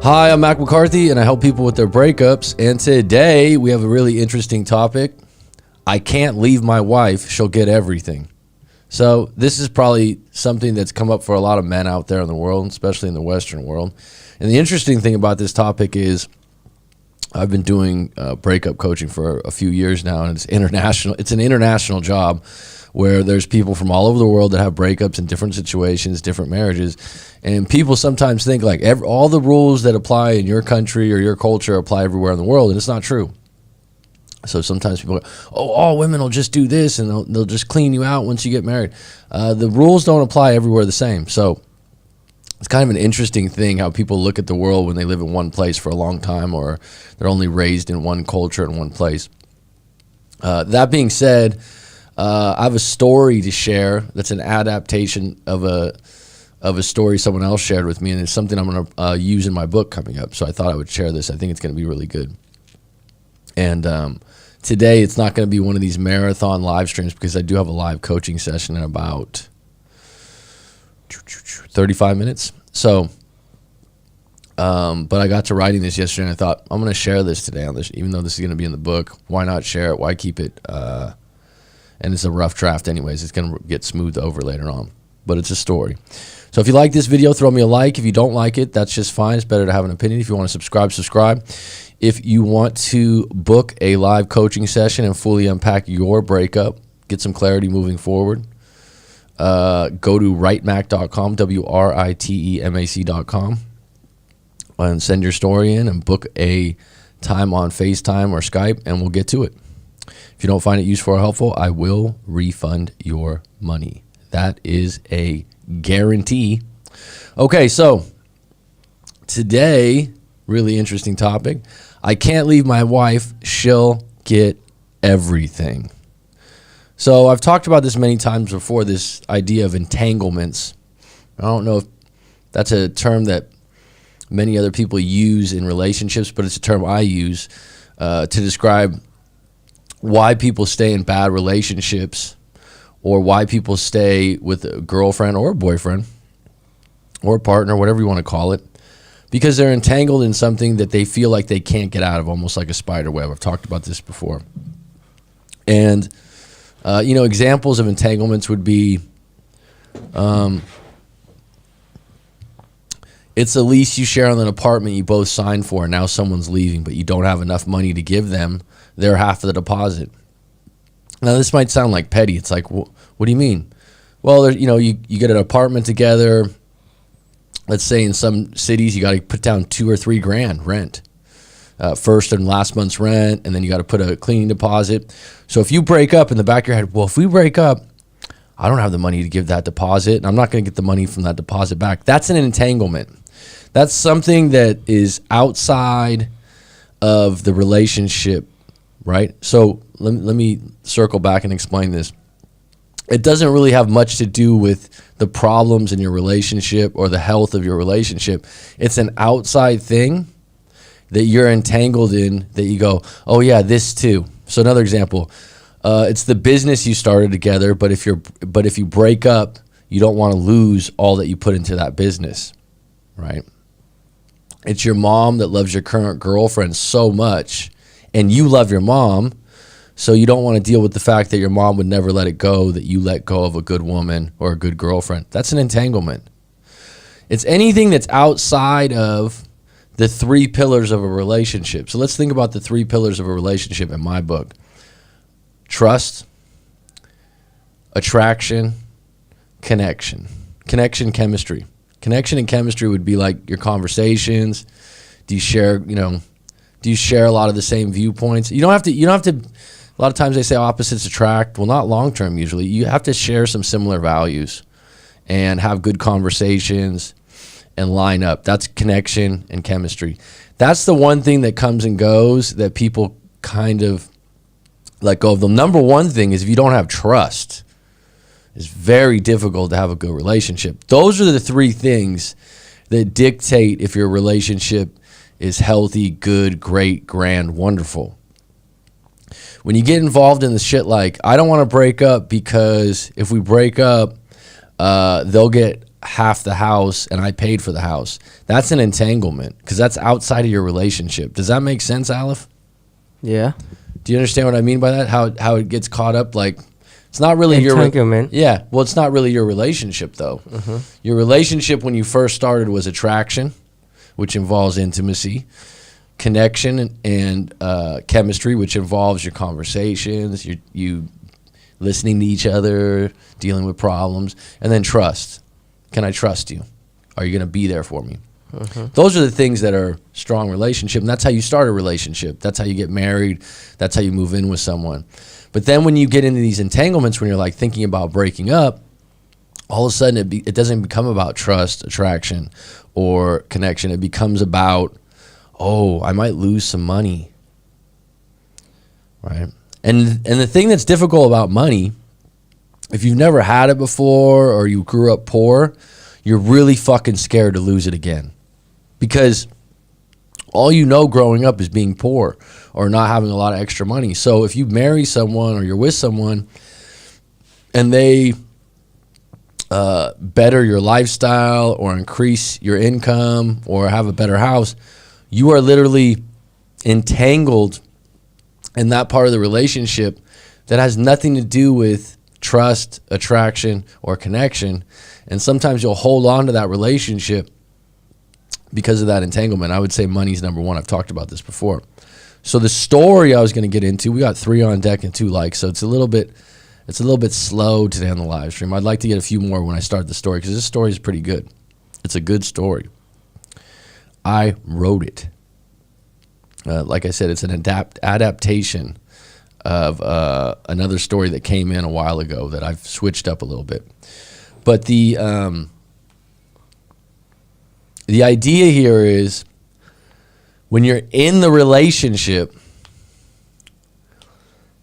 Hi, I'm Mac McCarthy, and I help people with their breakups. And today we have a really interesting topic. I can't leave my wife. She'll get everything. So this is probably something that's come up for a lot of men out there in the world, especially in the Western world. And the interesting thing about this topic is I've been doing breakup coaching for a few years now, and it's international. It's an international job where there's people from all over the world that have breakups in different situations, different marriages. And people sometimes think like all the rules that apply in your country or your culture apply everywhere in the world, and it's not true. So sometimes people go, oh, all women will just do this, and they'll just clean you out once you get married. The rules don't apply everywhere the same. So it's kind of an interesting thing how people look at the world when they live in one place for a long time, or they're only raised in one culture in one place. That being said, I have a story to share that's an adaptation of a story someone else shared with me, and it's something I'm going to use in my book coming up. So I thought I would share this. I think it's going to be really good. And today it's not going to be one of these marathon live streams because I do have a live coaching session in about 35 minutes. So, but I got to writing this yesterday, and I thought I'm going to share this today on this, even though this is going to be in the book. Why not share it? Why keep it? And it's a rough draft anyways. It's going to get smoothed over later on, but it's a story. So if you like this video, throw me a like. If you don't like it, that's just fine. It's better to have an opinion. If you want to subscribe, subscribe. If you want to book a live coaching session and fully unpack your breakup, get some clarity moving forward, go to writemac.com, WRITEMAC.com, and send your story in and book a time on FaceTime or Skype, and we'll get to it. If you don't find it useful or helpful, I will refund your money. That is a guarantee. Okay, so today, really interesting topic. I can't leave my wife. She'll get everything. So I've talked about this many times before, this idea of entanglements. I don't know if that's a term that many other people use in relationships, but it's a term I use to describe why people stay in bad relationships, or why people stay with a girlfriend or a boyfriend or a partner, whatever you want to call it, because they're entangled in something that they feel like they can't get out of, almost like a spider web. I've talked about this before. And, examples of entanglements would be, it's a lease you share on an apartment you both signed for, and now someone's leaving, but you don't have enough money to give them their half of the deposit. Now, this might sound like petty. It's like, what do you mean? Well, you get an apartment together. Let's say in some cities, you got to put down $2,000 or $3,000 rent, first and last month's rent, and then you got to put a cleaning deposit. So if you break up, in the back of your head, well, if we break up, I don't have the money to give that deposit, and I'm not going to get the money from that deposit back. That's an entanglement. That's something that is outside of the relationship, right? So let me circle back and explain this. It doesn't really have much to do with the problems in your relationship or the health of your relationship. It's an outside thing that you're entangled in that you go, oh yeah, this too. So another example, it's the business you started together, but if you break up, you don't want to lose all that you put into that business, right? It's your mom that loves your current girlfriend so much, and you love your mom, so you don't want to deal with the fact that your mom would never let it go, that you let go of a good woman or a good girlfriend. That's an entanglement. It's anything that's outside of the three pillars of a relationship. So let's think about the three pillars of a relationship in my book. Trust, attraction, connection. Connection, chemistry. Connection and chemistry would be like your conversations. Do you share a lot of the same viewpoints? You don't have to, a lot of times they say opposites attract. Well, not long term usually. You have to share some similar values and have good conversations and line up. That's connection and chemistry. That's the one thing that comes and goes that people kind of let go of. The number one thing is if you don't have trust, it's very difficult to have a good relationship. Those are the three things that dictate if your relationship is healthy, good, great, grand, wonderful. When you get involved in the shit like, I don't want to break up because if we break up, they'll get half the house and I paid for the house. That's an entanglement because that's outside of your relationship. Does that make sense, Aleph? Yeah. Do you understand what I mean by that? How it gets caught up? Like, it's not really entanglement. Yeah. Well, it's not really your relationship, though. Your relationship when you first started was attraction, which involves intimacy, connection, and chemistry, which involves your conversations, you listening to each other, dealing with problems, and then trust. Can I trust you? Are you going to be there for me? Those are the things that are strong relationship, and that's how you start a relationship. That's how you get married. That's how you move in with someone. But then when you get into these entanglements, when you're like thinking about breaking up, all of a sudden it doesn't become about trust, attraction, or connection. It becomes about, oh, I might lose some money, right? And the thing that's difficult about money, if you've never had it before or you grew up poor, you're really fucking scared to lose it again. Because all you know growing up is being poor or not having a lot of extra money. So if you marry someone or you're with someone and they better your lifestyle or increase your income or have a better house, you are literally entangled in that part of the relationship that has nothing to do with trust, attraction, or connection. And sometimes you'll hold on to that relationship because of that entanglement. I would say money's number one. I've talked about this before. So the story I was going to get into, we got 3 on deck and 2 likes, so it's a little bit slow today on the live stream. I'd like to get a few more when I start the story because this story is pretty good. It's a good story. I wrote it. Like I said, it's an adaptation of another story that came in a while ago that I've switched up a little bit. But the idea here is when you're in the relationship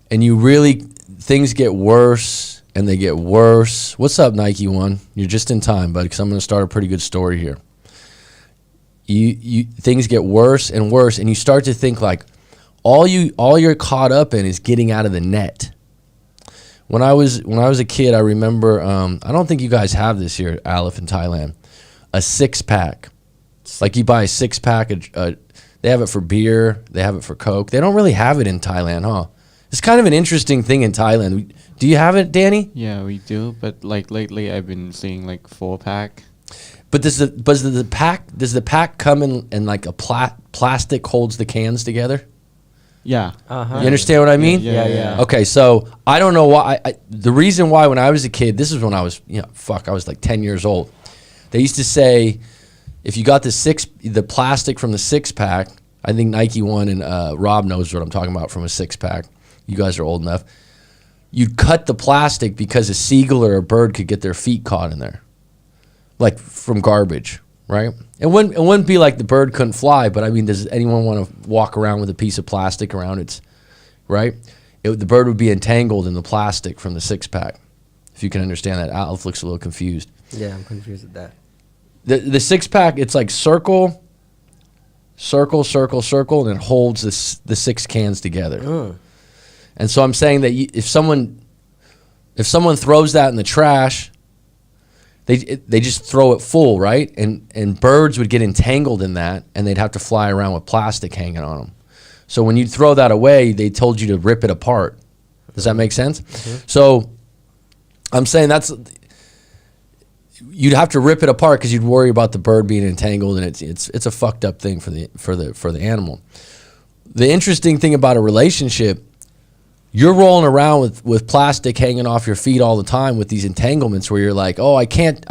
and you really, things get worse and they get worse. What's up, Nike One? You're just in time, buddy, because I'm going to start a pretty good story here. You things get worse and worse, and you start to think like all you're caught up in is getting out of the net. When I was a kid, I remember I don't think you guys have this here, Aleph, in Thailand, a 6-pack. Like you buy a 6-pack. They have it for beer. They have it for Coke. They don't really have it in Thailand, huh? It's kind of an interesting thing in Thailand. Do you have it, Danny? Yeah, we do. But like lately, I've been seeing like 4-pack. But does the pack come in like a plastic holds the cans together? Yeah. Uh-huh. You understand what I mean? Yeah. Okay, so I don't know why. The reason why when I was a kid, this is when I was, I was like 10 years old. They used to say, if you got the plastic from the 6-pack, I think Nike One and Rob knows what I'm talking about from a 6-pack. You guys are old enough. You'd cut the plastic because a seagull or a bird could get their feet caught in there, like from garbage, right? It wouldn't be like the bird couldn't fly, but I mean, does anyone want to walk around with a piece of plastic around its, right? The bird would be entangled in the plastic from the 6-pack, if you can understand that. Aleph looks a little confused. Yeah, I'm confused with that. The 6-pack, it's like circle, circle, circle, circle, and it holds the 6 cans together. And so I'm saying that if someone throws that in the trash, they just throw it full, right? And birds would get entangled in that, and they'd have to fly around with plastic hanging on them. So when you throw that away, they told you to rip it apart. Does that make sense? So I'm saying you'd have to rip it apart because you'd worry about the bird being entangled, and it's a fucked up thing for the animal. The interesting thing about a relationship, you're rolling around with plastic hanging off your feet all the time with these entanglements where you're like, oh, I can't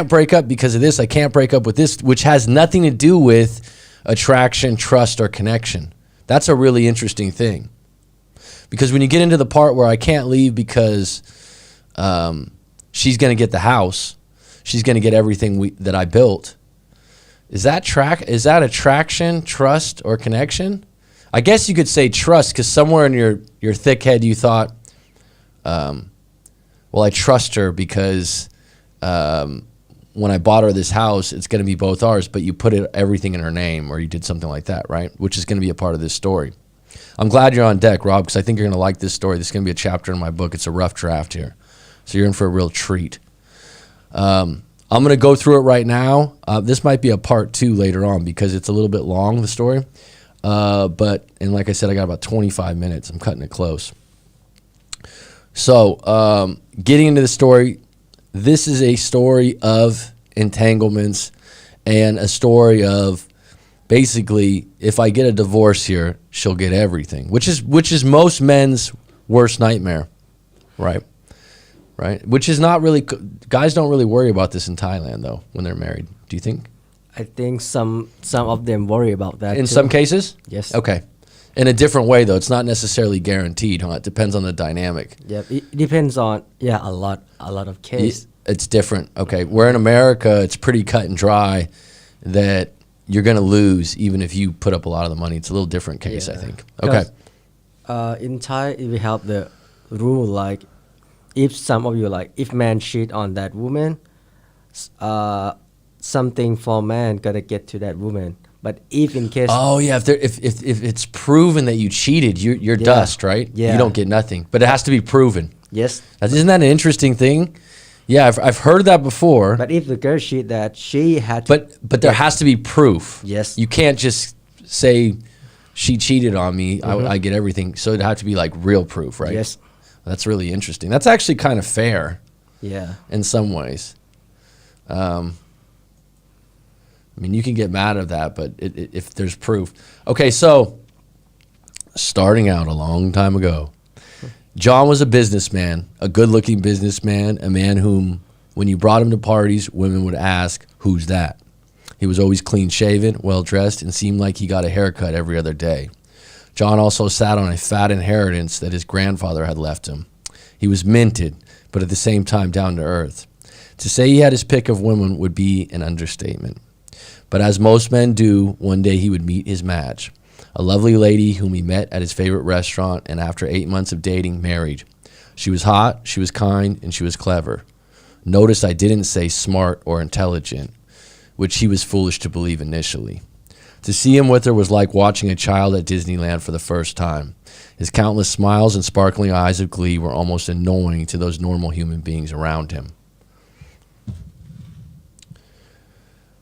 break up because of this. I can't break up with this, which has nothing to do with attraction, trust, or connection. That's a really interesting thing. Because when you get into the part where I can't leave because she's going to get the house, she's going to get everything that I built, is that attraction, trust, or connection? I guess you could say trust because somewhere in your thick head you thought, well, I trust her because when I bought her this house, it's going to be both ours, but you put everything in her name or you did something like that, right? Which is going to be a part of this story. I'm glad you're on deck, Rob, because I think you're going to like this story. This is going to be a chapter in my book. It's a rough draft here. So you're in for a real treat. I'm going to go through it right now. This might be a part 2 later on because it's a little bit long, the story. And like I said, I got about 25 minutes. I'm cutting it close. So getting into the story, this is a story of entanglements and a story of basically, if I get a divorce here, she'll get everything, which is most men's worst nightmare, right? Right? Which is not really, guys don't really worry about this in Thailand, though, when they're married. Do you think? I think some of them worry about that In too. some cases? Yes. Okay. In a different way, though. It's not necessarily guaranteed, huh? It depends on the dynamic. Yeah, it depends on a lot of case. It's different. Okay. Where in America, it's pretty cut and dry that you're going to lose even if you put up a lot of the money. It's a little different case, I think. Okay. In Thai, we have the rule like, if some of you like, if man cheat on that woman, something for man gotta get to that woman. But if in case, Oh yeah, if it's proven that you cheated, you're dust, right? Yeah. You don't get nothing, but it has to be proven. yes. Isn't that an interesting thing? Yeah, I've heard that before. But if the girl cheat that, she had to. But there has to be proof. Yes. You can't just say she cheated on me. I get everything. So it'd have to be like real proof, right? Yes. That's really interesting. That's actually kind of fair Yeah. in some ways. I mean, you can get mad at that, but if there's proof. Okay, so starting out a long time ago, John was a businessman, a good-looking businessman, a man whom, when you brought him to parties, women would ask, "Who's that?" He was always clean-shaven, well-dressed, and seemed like he got a haircut every other day. John also sat on a fat inheritance that his grandfather had left him. He was minted, but at the same time down to earth. To say he had his pick of women would be an understatement. But as most men do, one day he would meet his match, a lovely lady whom he met at his favorite restaurant and after 8 months of dating, married. She was hot, she was kind, and she was clever. Notice I didn't say smart or intelligent, which he was foolish to believe initially. To see him with her was like watching a child at Disneyland for the first time. His countless smiles and sparkling eyes of glee were almost annoying to those normal human beings around him.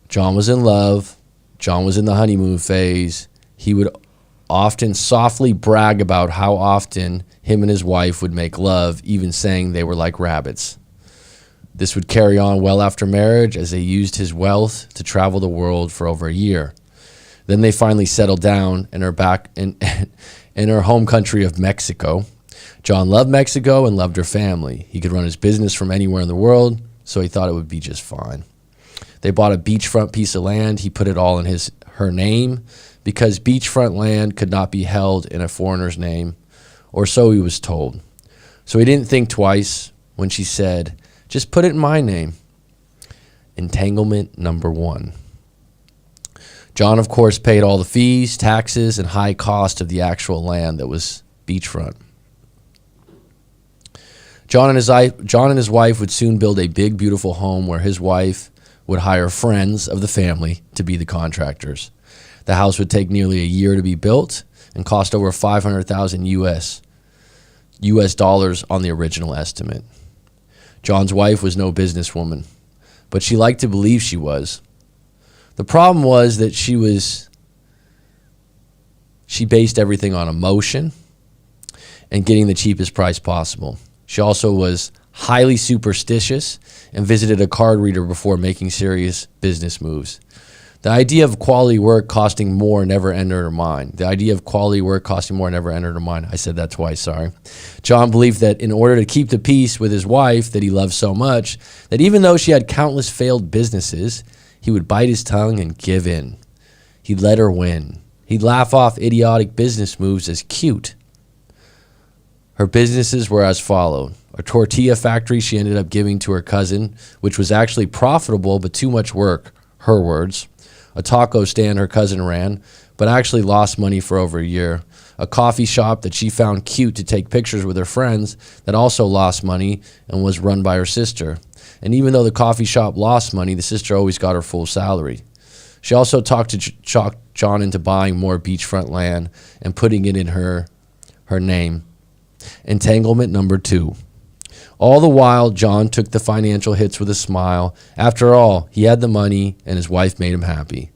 John was in love. John was in the honeymoon phase. He would often softly brag about how often him and his wife would make love, even saying they were like rabbits. This would carry on well after marriage as they used his wealth to travel the world for over a year. Then they finally settled down and are back in her home country of Mexico. John loved Mexico and loved her family. He could run his business from anywhere in the world, so he thought it would be just fine. They bought a beachfront piece of land. He put it all in her name because beachfront land could not be held in a foreigner's name, or so he was told. So he didn't think twice when she said, "Just put it in my name." Entanglement number 1. John, of course, paid all the fees, taxes, and high cost of the actual land that was beachfront. John and his wife would soon build a big, beautiful home where his wife would hire friends of the family to be the contractors. The house would take nearly a year to be built and cost over $500,000 US dollars on the original estimate. John's wife was no businesswoman, but she liked to believe she was. The problem was that she based everything on emotion and getting the cheapest price possible. She also was highly superstitious and visited a card reader before making serious business moves. The idea of quality work costing more never entered her mind. I said that twice, sorry. John believed that in order to keep the peace with his wife that he loved so much, that even though she had countless failed businesses, he would bite his tongue and give in. He'd let her win. He'd laugh off idiotic business moves as cute. Her businesses were as followed. A tortilla factory she ended up giving to her cousin, which was actually profitable but too much work, her words. A taco stand her cousin ran, but actually lost money for over a year. A coffee shop that she found cute to take pictures with her friends that also lost money and was run by her sister. And even though the coffee shop lost money, the sister always got her full salary. She also talked John into buying more beachfront land and putting it in her name. Entanglement number 2. All the while, John took the financial hits with a smile. After all, he had the money, and his wife made him happy.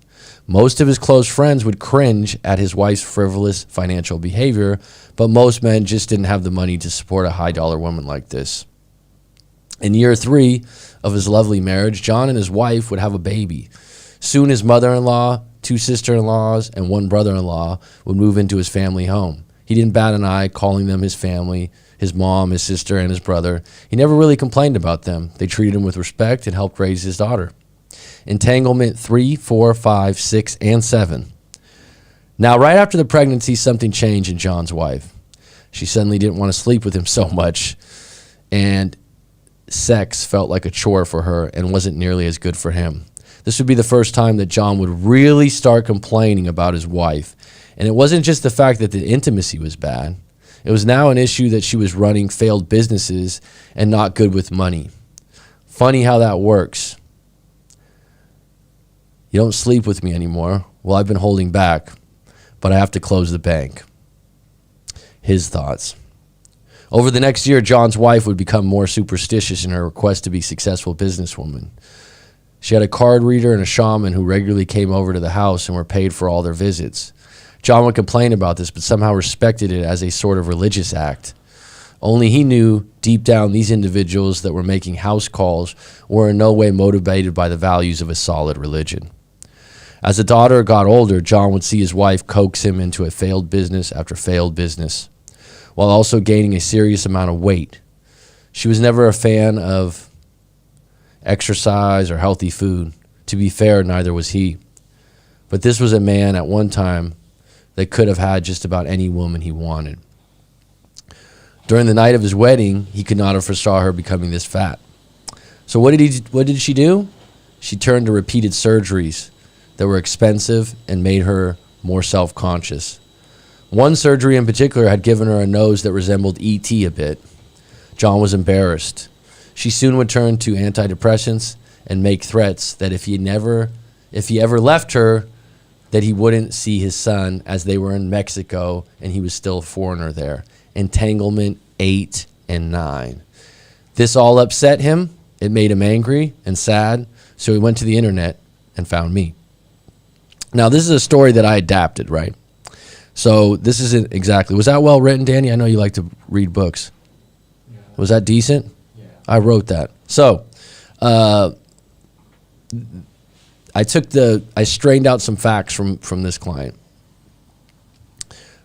Most of his close friends would cringe at his wife's frivolous financial behavior, but most men just didn't have the money to support a high-dollar woman like this. In year 3 of his lovely marriage, John and his wife would have a baby. Soon his mother-in-law, 2 sister-in-laws, and 1 brother-in-law would move into his family home. He didn't bat an eye, calling them his family, his mom, his sister, and his brother. He never really complained about them. They treated him with respect and helped raise his daughter. Entanglement 3, 4, 5, 6, and 7. Now, right after the pregnancy, something changed in John's wife. She suddenly didn't want to sleep with him so much, and sex felt like a chore for her and wasn't nearly as good for him. This would be the first time that John would really start complaining about his wife. And it wasn't just the fact that the intimacy was bad. It was now an issue that she was running failed businesses and not good with money. Funny how that works. You don't sleep with me anymore. Well, I've been holding back, but I have to close the bank. His thoughts. Over the next year, John's wife would become more superstitious in her request to be a successful businesswoman. She had a card reader and a shaman who regularly came over to the house and were paid for all their visits. John would complain about this, but somehow respected it as a sort of religious act. Only he knew deep down these individuals that were making house calls were in no way motivated by the values of a solid religion. As the daughter got older, John would see his wife coax him into a failed business after failed business, while also gaining a serious amount of weight. She was never a fan of exercise or healthy food. To be fair, neither was he. But this was a man at one time that could have had just about any woman he wanted. During the night of his wedding, he could not have foresaw her becoming this fat. So what did she do? She turned to repeated surgeries that were expensive and made her more self-conscious. One surgery in particular had given her a nose that resembled E.T. a bit. John was embarrassed. She soon would turn to antidepressants and make threats that if he ever left her, that he wouldn't see his son, as they were in Mexico and he was still a foreigner there. Entanglement 8 and 9. This all upset him. It made him angry and sad, so he went to the internet and found me. Now, this is a story that I adapted, right? So this isn't exactly. Was that well written, Danny? I know you like to read books. Yeah. Was that decent? Yeah. I wrote that. So I strained out some facts from this client,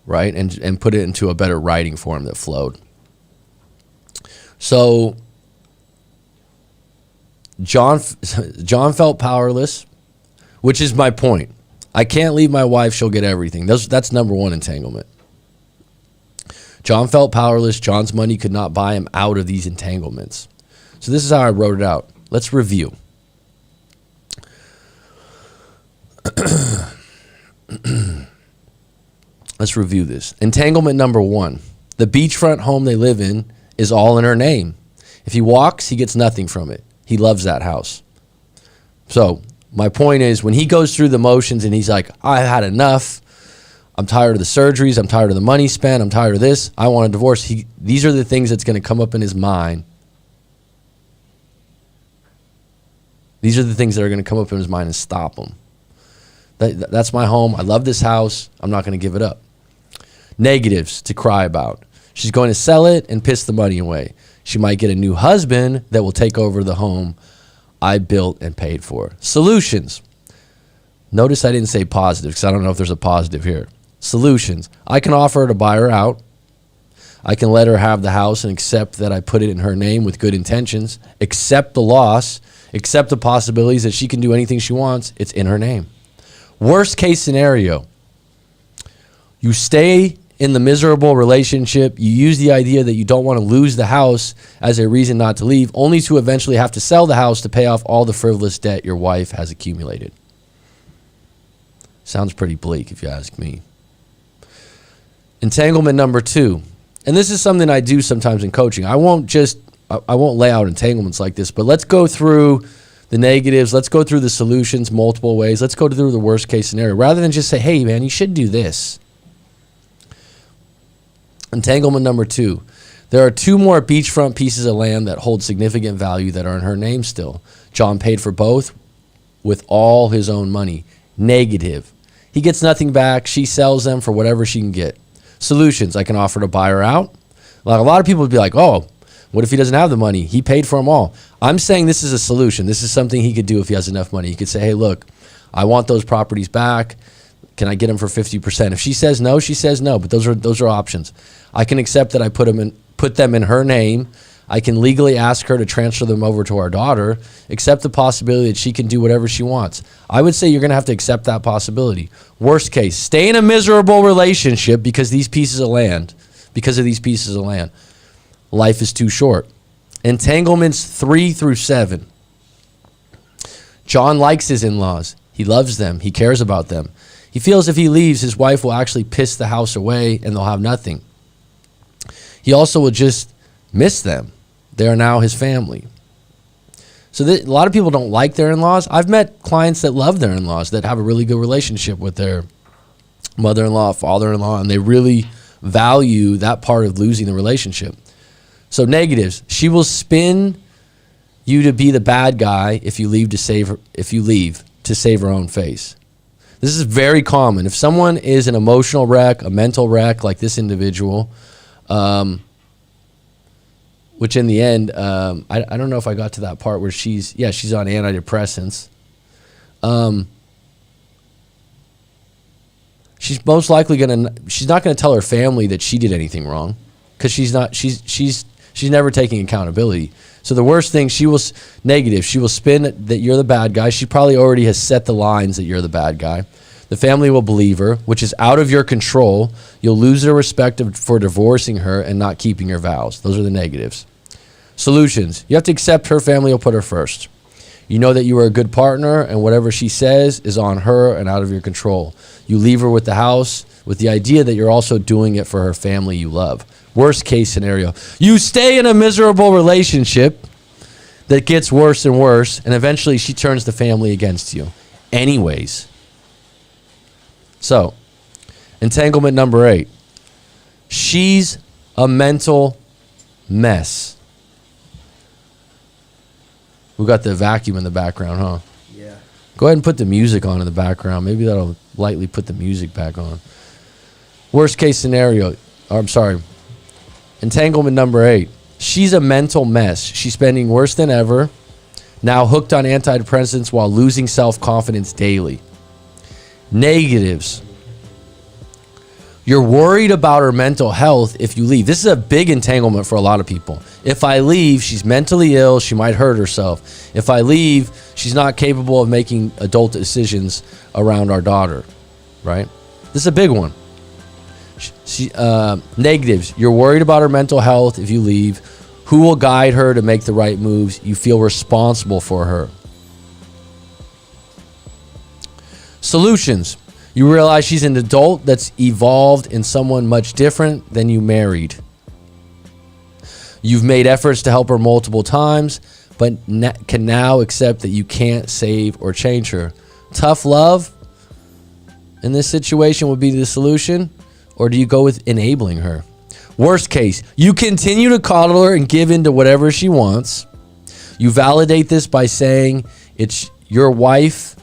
right, and put it into a better writing form that flowed. So John felt powerless, which is my point. I can't leave my wife, she'll get everything. That's number one entanglement. John felt powerless. John's money could not buy him out of these entanglements. So this is how I wrote it out. Let's review. Let's review this. Entanglement number 1. The beachfront home they live in is all in her name. If he walks, he gets nothing from it. He loves that house. So my point is, when he goes through the motions and he's like, I've had enough. I'm tired of the surgeries. I'm tired of the money spent. I'm tired of this. I want a divorce. These are the things that's going to come up in his mind. These are the things that are going to come up in his mind and stop him. That's my home. I love this house. I'm not going to give it up. Negatives to cry about. She's going to sell it and piss the money away. She might get a new husband that will take over the home I built and paid for. Solutions. Notice I didn't say positive because I don't know if there's a positive here. Solutions. I can offer her to buy her out. I can let her have the house and accept that I put it in her name with good intentions. Accept the loss. Accept the possibilities that she can do anything she wants. It's in her name. Worst case scenario. You stay in the miserable relationship. You use the idea that you don't want to lose the house as a reason not to leave, only to eventually have to sell the house to pay off all the frivolous debt your wife has accumulated. Sounds pretty bleak if you ask me. Entanglement number 2. And this is something I do sometimes in coaching. I won't lay out entanglements like this, but let's go through the negatives. Let's go through the solutions multiple ways. Let's go through the worst case scenario rather than just say, hey, man, you should do this. Entanglement number 2. There are 2 more beachfront pieces of land that hold significant value that are in her name still. John paid for both with all his own money. Negative. He gets nothing back. She sells them for whatever she can get. Solutions. I can offer to buy her out. Like, a lot of people would be like, oh, what if he doesn't have the money? He paid for them all. I'm saying this is a solution. This is something he could do if he has enough money. He could say, hey, look, I want those properties back. Can I get them for 50%? If she says no, she says no. But those are options. I can accept that I put them in her name. I can legally ask her to transfer them over to our daughter, accept the possibility that she can do whatever she wants. I would say you're going to have to accept that possibility. Worst case, stay in a miserable relationship because of these pieces of land. Life is too short. Entanglements 3 through 7. John likes his in-laws. He loves them. He cares about them. He feels if he leaves, his wife will actually piss the house away and they'll have nothing. He also will just miss them. They are now his family. So a lot of people don't like their in-laws. I've met clients that love their in-laws, that have a really good relationship with their mother-in-law, father-in-law, and they really value that part of losing the relationship. So negatives. She will spin you to be the bad guy if you leave to save her own face. This is very common. If someone is an emotional wreck, a mental wreck, like this individual, which in the end, I don't know if I got to that part where she's on antidepressants. She's most likely she's not gonna tell her family that she did anything wrong, because she's never taking accountability. So the worst thing, she will spin that you're the bad guy. She probably already has set the lines that you're the bad guy. The family will believe her, which is out of your control. You'll lose their respect for divorcing her and not keeping your vows. Those are the negatives. Solutions. You have to accept her family will put her first. You know that you are a good partner, and whatever she says is on her and out of your control. You leave her with the house with the idea that you're also doing it for her family you love. Worst case scenario, you stay in a miserable relationship that gets worse and worse, and eventually she turns the family against you. Anyways. So, entanglement number 8. She's a mental mess. We got the vacuum in the background, huh? Yeah. Go ahead and put the music on in the background. Maybe that'll lightly put the music back on. Worst case scenario, entanglement number 8. She's a mental mess. She's spending worse than ever, now hooked on antidepressants while losing self-confidence daily. Negatives. You're worried about her mental health if you leave. This is a big entanglement for a lot of people. If I leave, she's mentally ill. She might hurt herself. If I leave, she's not capable of making adult decisions around our daughter, right? This is a big one. Negatives. You're worried about her mental health if you leave. Who will guide her to make the right moves? You feel responsible for her. Solutions. You realize she's an adult that's evolved in someone much different than you married. You've made efforts to help her multiple times, but can now accept that you can't save or change her. Tough love in this situation would be the solution, or do you go with enabling her? Worst case, you continue to coddle her and give in to whatever she wants. You validate this by saying it's your wife.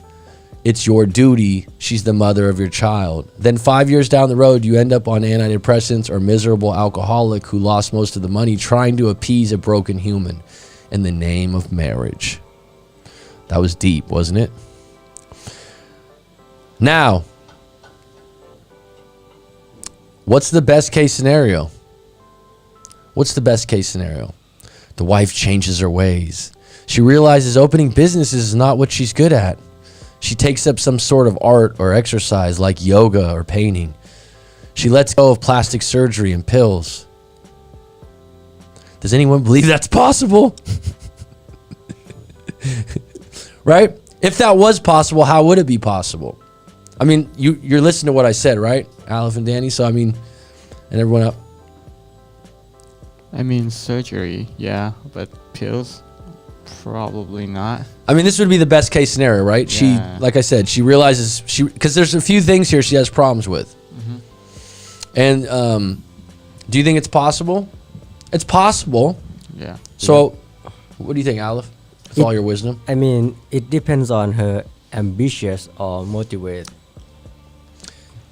It's your duty. She's the mother of your child. Then 5 years down the road, you end up on antidepressants or miserable alcoholic who lost most of the money trying to appease a broken human in the name of marriage. That was deep, wasn't it? Now, what's the best case scenario? What's the best case scenario? The wife changes her ways. She realizes opening businesses is not what she's good at. She takes up some sort of art or exercise like yoga or painting. She lets go of plastic surgery and pills. Does anyone believe that's possible? Right? If that was possible, how would it be possible? I mean, you're listening to what I said, right, Aleph and Danny? So, I mean, and everyone else. I mean, surgery, yeah, but pills, probably not. I mean, this would be the best case scenario, right? Yeah. She, like I said, she realizes because there's a few things here she has problems with. Mm-hmm. And do you think it's possible? It's possible. Yeah. So, what do you think, Aleph? With all your wisdom? I mean, it depends on her ambitious or motivate.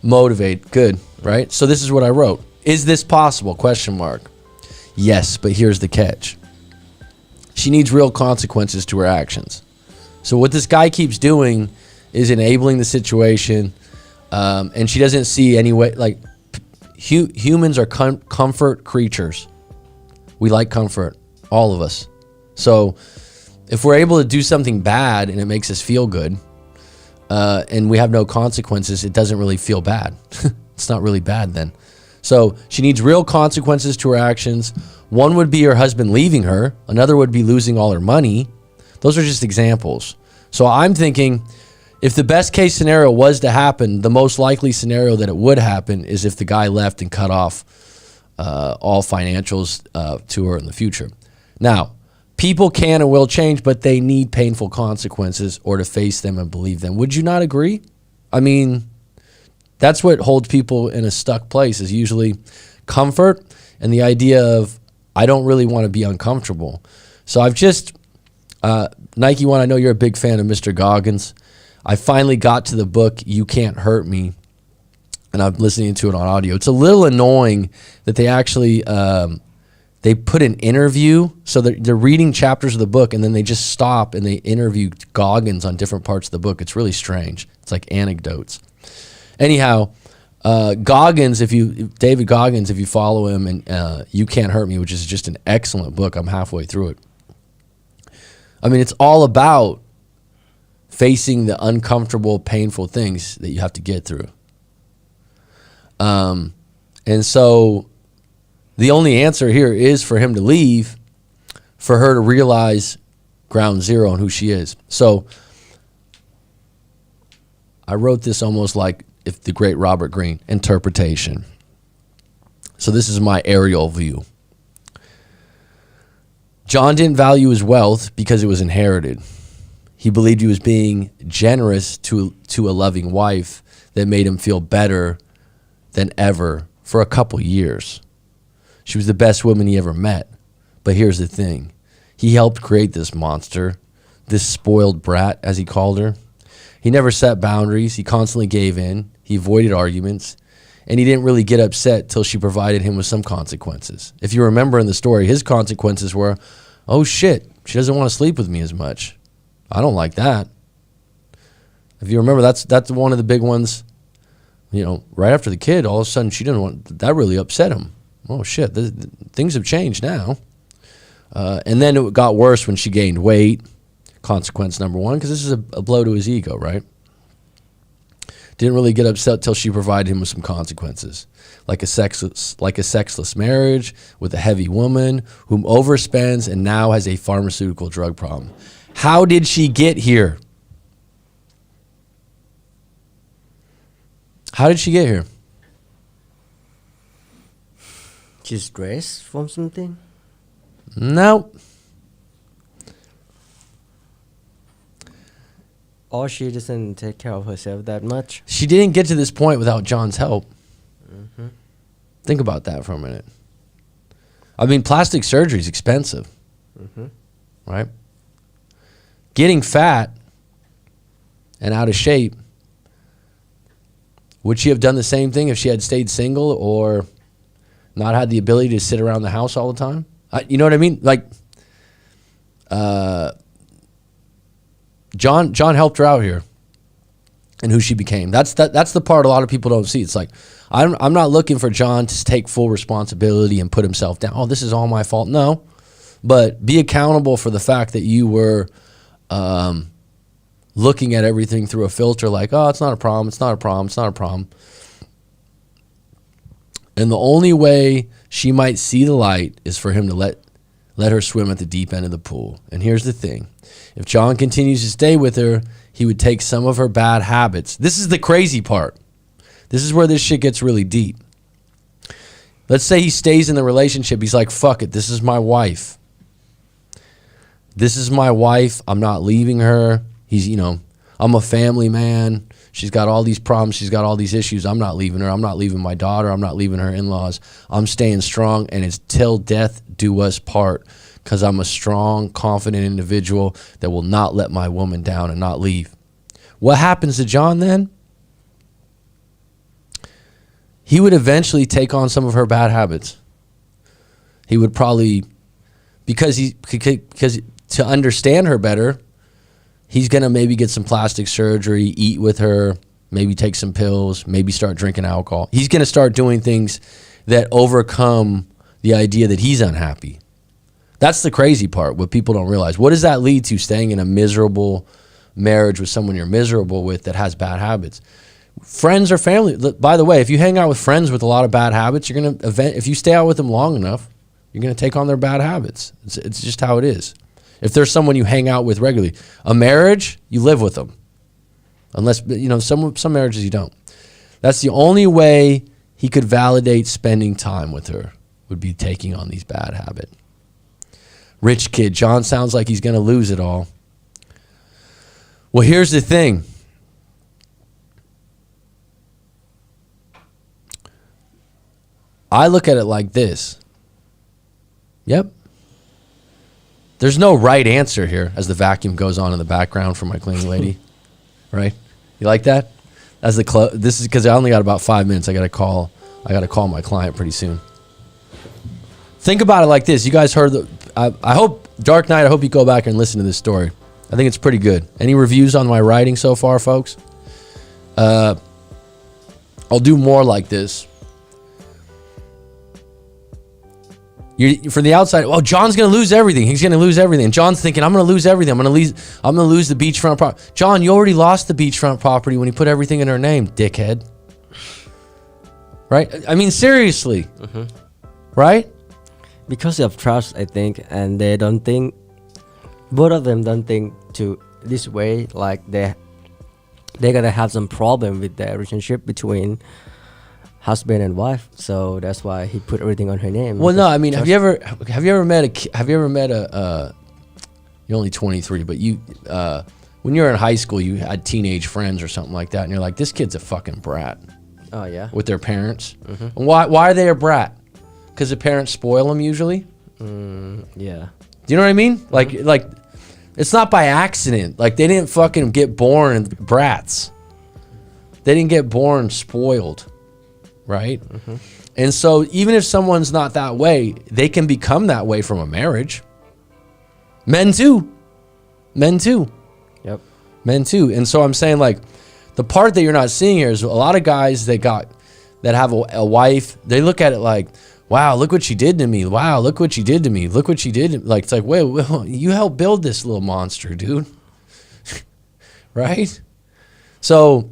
Motivate. Good, right? So this is what I wrote. Is this possible? Question mark. Yes, but here's the catch. She needs real consequences to her actions. So what this guy keeps doing is enabling the situation, and she doesn't see any way. Like, humans are comfort creatures. We like comfort, all of us. So if we're able to do something bad and it makes us feel good, and we have no consequences, it doesn't really feel bad. It's not really bad then. So she needs real consequences to her actions. One would be her husband leaving her. Another would be losing all her money. Those are just examples. So I'm thinking, if the best case scenario was to happen, the most likely scenario that it would happen is if the guy left and cut off all financials to her in the future. Now, people can and will change, but they need painful consequences or to face them and believe them. Would you not agree? I mean, that's what holds people in a stuck place, is usually comfort and the idea of, I don't really want to be uncomfortable. So I've just, Nike One, I know you're a big fan of Mr. Goggins. I finally got to the book, You Can't Hurt Me, and I'm listening to it on audio. It's a little annoying that they actually, they put an interview, so they're reading chapters of the book, and then they just stop and they interview Goggins on different parts of the book. It's really strange. It's like anecdotes. Anyhow, Goggins, David Goggins, if you follow him, and You Can't Hurt Me, which is just an excellent book. I'm halfway through it. I mean, it's all about facing the uncomfortable, painful things that you have to get through. And so the only answer here is for him to leave, for her to realize ground zero and who she is. So I wrote this almost like if the great Robert Greene, interpretation. So this is my aerial view. John didn't value his wealth because it was inherited. He believed he was being generous to a loving wife that made him feel better than ever for a couple years. She was the best woman he ever met. But here's the thing. He helped create this monster, this spoiled brat, as he called her. He never set boundaries. He constantly gave in. He avoided arguments. And he didn't really get upset till she provided him with some consequences. If you remember in the story, his consequences were, oh shit, she doesn't want to sleep with me as much. I don't like that. If you remember, that's one of the big ones. You know, right after the kid, all of a sudden she didn't want, that really upset him. Oh shit, things have changed now. And then it got worse when she gained weight. Consequence number one, because this is a blow to his ego, right? Didn't really get upset till she provided him with some consequences, like a sexless marriage with a heavy woman whom overspends and now has a pharmaceutical drug problem. How did she get here? How did she get here? She's stressed from something. No. Or she doesn't take care of herself that much. She didn't get to this point without John's help. Mm-hmm. Think about that for a minute. I mean, plastic surgery is expensive, right? Getting fat and out of shape, would she have done the same thing if she had stayed single or not had the ability to sit around the house all the time? You know what I mean? Like, John helped her out here, and who she became. That's the part a lot of people don't see. It's like, I'm not looking for John to take full responsibility and put himself down. Oh, this is all my fault. No, but be accountable for the fact that you were looking at everything through a filter like, oh, it's not a problem, it's not a problem, it's not a problem. And the only way she might see the light is for him to let her swim at the deep end of the pool. And here's the thing. If John continues to stay with her, he would take some of her bad habits. This is the crazy part. This is where this shit gets really deep. Let's say he stays in the relationship. He's like, fuck it, this is my wife. This is my wife. I'm not leaving her. I'm a family man. She's got all these problems. She's got all these issues. I'm not leaving her. I'm not leaving my daughter. I'm not leaving her in-laws. I'm staying strong, and it's till death do us part, because I'm a strong, confident individual that will not let my woman down and not leave. What happens to John then? He would eventually take on some of her bad habits. He would probably, because to understand her better, he's going to maybe get some plastic surgery, eat with her, maybe take some pills, maybe start drinking alcohol. He's going to start doing things that overcome the idea that he's unhappy. That's the crazy part, what people don't realize. What does that lead to, staying in a miserable marriage with someone you're miserable with that has bad habits? Friends or family. By the way, if you hang out with friends with a lot of bad habits, you're going to if you stay out with them long enough, you're going to take on their bad habits. It's just how it is. If there's someone you hang out with regularly, a marriage, you live with them. Unless, some marriages you don't. That's the only way he could validate spending time with her, would be taking on these bad habits. Rich kid, John sounds like he's going to lose it all. Well, here's the thing. I look at it like this. Yep. There's no right answer here, as the vacuum goes on in the background for my cleaning lady. Right? You like that? As the this is because I only got about 5 minutes. I got to call my client pretty soon. Think about it like this. You guys heard I hope Dark Knight, I hope you go back and listen to this story. I think it's pretty good. Any reviews on my writing so far, folks? I'll do more like this. From the outside, oh, John's going to lose everything. He's going to lose everything. And John's thinking, I'm going to lose everything. I'm going to lose the beachfront property. John, you already lost the beachfront property when you put everything in her name, dickhead. Right? I mean, seriously. Mm-hmm. Right? Because of trust, I think, and they don't think, both of them don't think to this way, like they're going to have some problem with the relationship between husband and wife, so that's why he put everything on her name. Well, no, I mean, have you ever met a you're only 23, but when you were in high school, you had teenage friends or something like that, and you're like, this kid's a fucking brat. Oh yeah. With their parents. Mm-hmm. And why are they a brat? Because the parents spoil them usually. Yeah. Do you know what I mean? Mm-hmm. Like, it's not by accident. Like, they didn't fucking get born brats. They didn't get born spoiled. Right? Mm-hmm. And so even if someone's not that way, they can become that way from a marriage. Men too. Yep. Men too. And so I'm saying, like, the part that you're not seeing here is a lot of guys that have a wife, they look at it like, wow, look what she did to me. Wow, look what she did to me. Look what she did. Like, it's like, wait, you helped build this little monster, dude. Right? So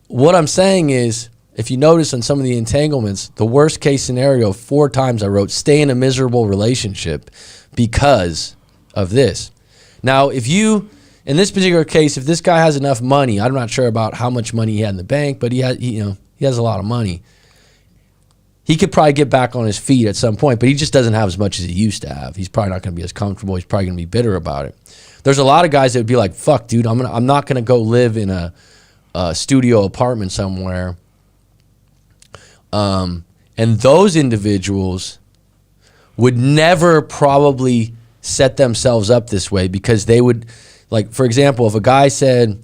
what I'm saying is, if you notice on some of the entanglements, the worst case scenario, 4 times I wrote, stay in a miserable relationship because of this. Now, if you, in this particular case, if this guy has enough money, I'm not sure about how much money he had in the bank, but he has a lot of money. He could probably get back on his feet at some point, but he just doesn't have as much as he used to have. He's probably not going to be as comfortable. He's probably going to be bitter about it. There's a lot of guys that would be like, fuck, dude, I'm not going to go live in a studio apartment somewhere. And those individuals would never probably set themselves up this way, because they would, like, for example, if a guy said,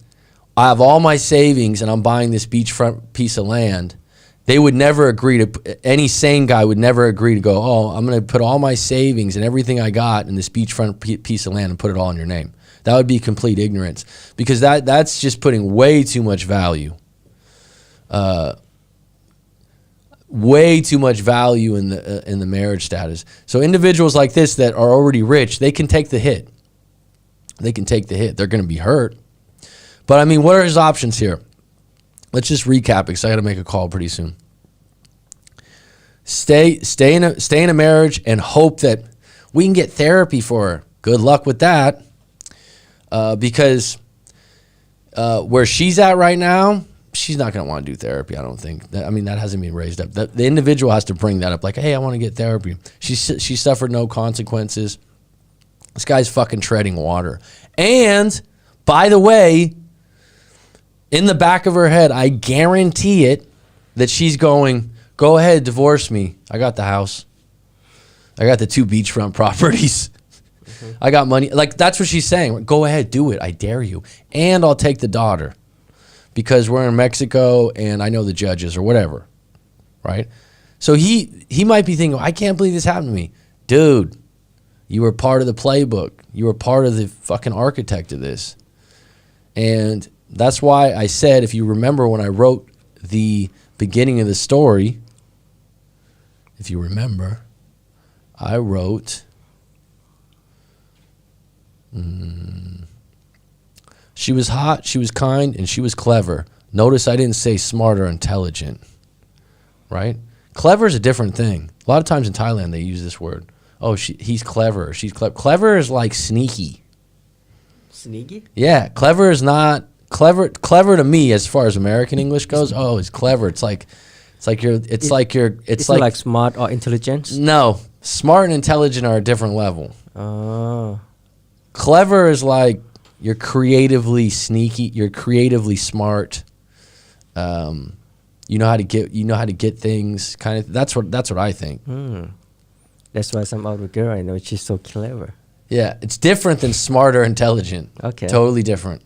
I have all my savings and I'm buying this beachfront piece of land, they would never agree to, any sane guy would never agree to go, oh, I'm going to put all my savings and everything I got in this beachfront piece of land and put it all in your name. That would be complete ignorance, because that's just putting way too much value. Way too much value in the marriage status. So individuals like this that are already rich, they can take the hit. They're going to be hurt. But I mean, what are his options here? Let's just recap it, because I got to make a call pretty soon. Stay in a marriage and hope that we can get therapy for her. Good luck with that. Because where she's at right now, she's not going to want to do therapy, I don't think. I mean, that hasn't been raised up. The individual has to bring that up, like, hey, I want to get therapy. She suffered no consequences. This guy's fucking treading water. And, by the way, In the back of her head, I guarantee it, that she's going, go ahead, divorce me. I got the house. I got the 2 beachfront properties. I got money. Like, that's what she's saying. Go ahead, do it. I dare you. And I'll take the daughter because we're in Mexico and I know the judges or whatever, right? So he might be thinking, I can't believe this happened to me. Dude, you were part of the playbook. You were part of the fucking architect of this. And that's why I said, if you remember when I wrote the beginning of the story, if you remember, I wrote, she was hot, she was kind, and she was clever. Notice I didn't say smart or intelligent, right? Clever is a different thing. A lot of times in Thailand, they use this word. Oh, he's clever, she's clever. Clever is like sneaky. Sneaky? Yeah, clever is not clever. Clever to me, as far as American English goes, oh, it's clever. It's like smart or intelligent. No, smart and intelligent are a different level. Oh. Clever is like you're creatively sneaky. You're creatively smart. You know how to get things. Kind of. That's what I think. That's why some other girl I know, she's so clever. Yeah, it's different than smart or intelligent. Okay. Totally different.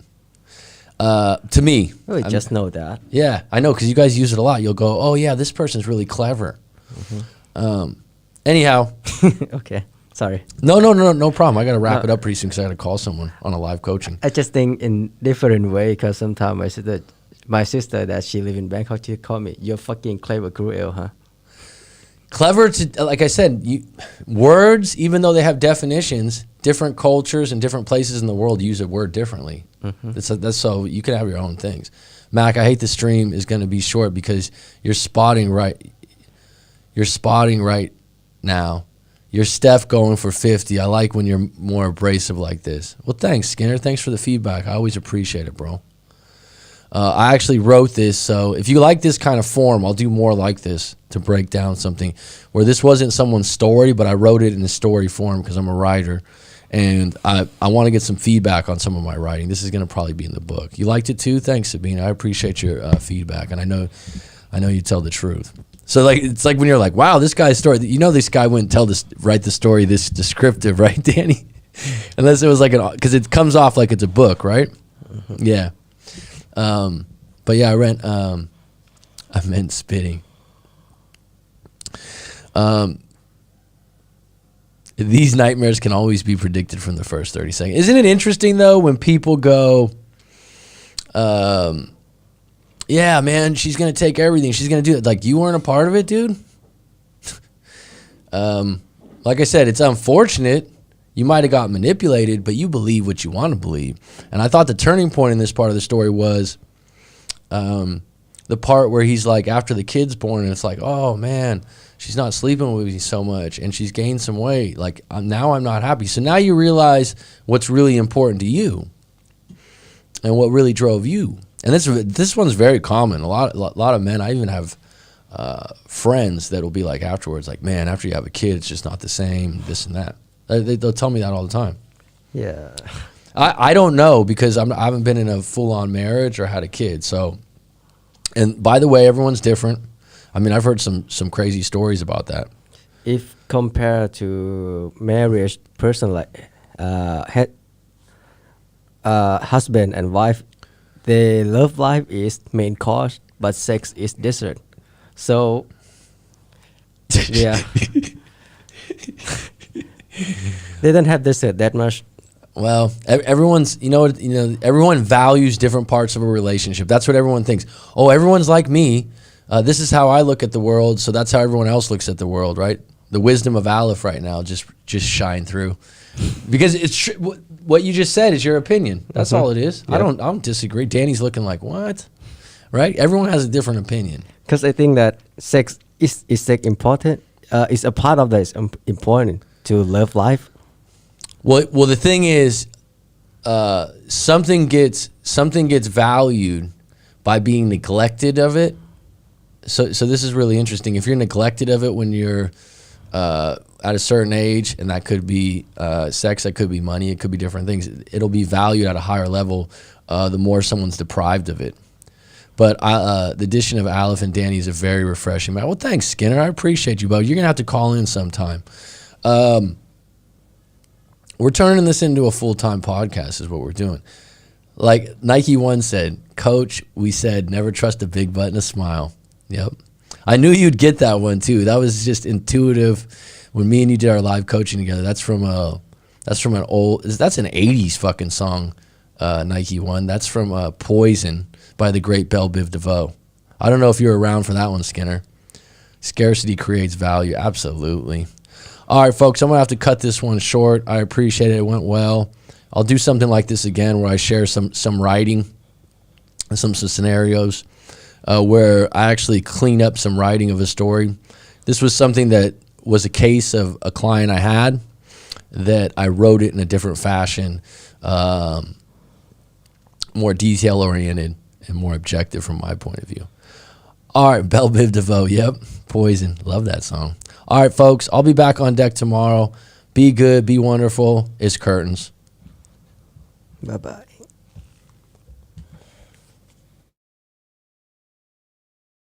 To me. Oh, I just know that. Yeah, I know, because you guys use it a lot. You'll go, oh, yeah, this person's really clever. Anyhow. Okay, sorry. No problem. I got to wrap it up pretty soon because I got to call someone on a live coaching. I just think in different way, because sometimes my sister that she live in Bangkok, she call me, you're fucking clever, cruel, huh? Clever like I said, words, even though they have definitions, different cultures and different places in the world use a word differently. That's so you can have your own things. Mac, I hate the stream is going to be short because you're spotting right now. You're Steph going for 50. I like when you're more abrasive like this. Well, thanks, Skinner. Thanks for the feedback. I always appreciate it, bro. I actually wrote this, so if you like this kind of form, I'll do more like this to break down something where this wasn't someone's story, but I wrote it in a story form because I'm a writer, and I want to get some feedback on some of my writing. This is going to probably be in the book. You liked it too? Thanks, Sabine. I appreciate your feedback, and I know you tell the truth. So like it's like when you're like, wow, this guy's story. You know, this guy wouldn't write the story this descriptive, right, Danny? Unless it was like because it comes off like it's a book, right? Yeah. But yeah, I meant spitting. These nightmares can always be predicted from the first 30 seconds. Isn't it interesting though when people go, yeah, man, she's gonna take everything. She's gonna do it. Like, you weren't a part of it, dude. Like I said, it's unfortunate. You might have got manipulated, but you believe what you want to believe. And I thought the turning point in this part of the story was the part where he's like, after the kid's born, and it's like, oh, man, she's not sleeping with me so much, and she's gained some weight. Like, now I'm not happy. So now you realize what's really important to you and what really drove you. And this one's very common. A lot of men, I even have friends that will be like afterwards, like, man, after you have a kid, it's just not the same, this and that. They'll tell me that all the time. Yeah. I don't know because I haven't been in a full-on marriage or had a kid. So, and by the way, everyone's different. I mean, I've heard some crazy stories about that. If compared to marriage, person like husband and wife, the love life is main course, but sex is dessert. So, yeah. They don't have dessert that much. Well, everyone's, everyone values different parts of a relationship. That's what everyone thinks. Oh, everyone's like me. This is how I look at the world, so that's how everyone else looks at the world, right? The wisdom of Aleph right now just shine through, because it's what you just said is your opinion. That's all it is. Yep. I don't disagree. Danny's looking like, what? Right? Everyone has a different opinion. Because I think that sex is sex important. It's a part of that. It's important to love life. Well, the thing is, something gets valued by being neglected of it. So this is really interesting. If you're neglected of it when you're at a certain age, and that could be sex, that could be money, it could be different things. It'll be valued at a higher level the more someone's deprived of it. But the addition of Aleph and Danny is a very refreshing match. Well, thanks, Skinner. I appreciate you, bud. You're going to have to call in sometime. We're turning this into a full-time podcast is what we're doing. Like Nike One said, Coach, we said never trust a big butt and a smile. Yep. I knew you'd get that one, too. That was just intuitive when me and you did our live coaching together. That's from an 80s fucking song, Nike One. That's from Poison by the great Belle Biv DeVoe. I don't know if you're around for that one, Skinner. Scarcity creates value. Absolutely. All right, folks, I'm going to have to cut this one short. I appreciate it. It went well. I'll do something like this again where I share some writing and some scenarios where I actually clean up some writing of a story. This was something that was a case of a client I had that I wrote it in a different fashion, more detail-oriented and more objective from my point of view. All right, Belle Biv DeVoe, yep, Poison. Love that song. All right, folks, I'll be back on deck tomorrow. Be good, be wonderful. It's curtains. Bye-bye.